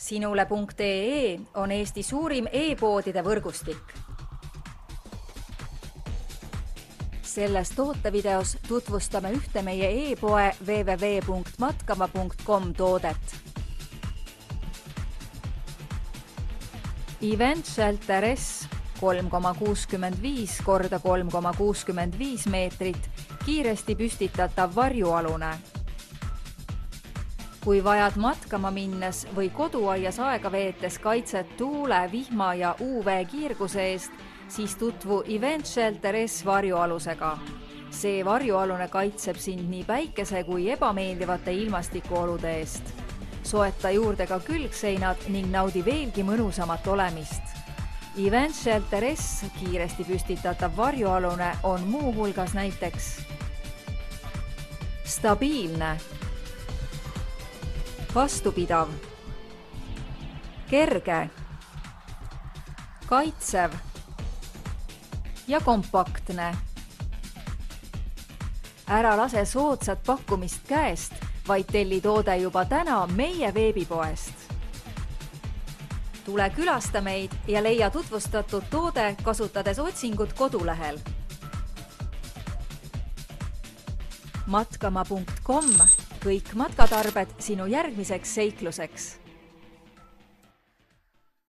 Sinule.ee on Eesti suurim e-poodide võrgustik. Selles tootevideos tutvustame ühte meie e-poe www.matkama.com toodet. Event Shelter S 3,65 x 3,65 meetrit, kiiresti püstitatav varjualune. Kui vajad matkama minnes või koduaias aega veetes kaitset tuule, vihma ja UV-kiirguse eest, siis tutvu Event Shelter S varjualusega. See varjualune kaitseb sind nii päikese kui ebameeldivate ilmastikuolude eest. Soeta juurde ka külgseinad ning naudi veelgi mõnusamat olemist. Event Shelter S kiiresti püstitatav varjualune on muu hulgas näiteks stabiilne, vastupidav, kerge, kaitsev ja kompaktne. Ära lase soodsat pakkumist käest, vaid telli toode juba täna meie veebipoest. Tule külasta meid ja leia tutvustatud toode, kasutades otsingut kodulehel. Matkama.com, kõik matkatarbed sinu järgmiseks seikluseks.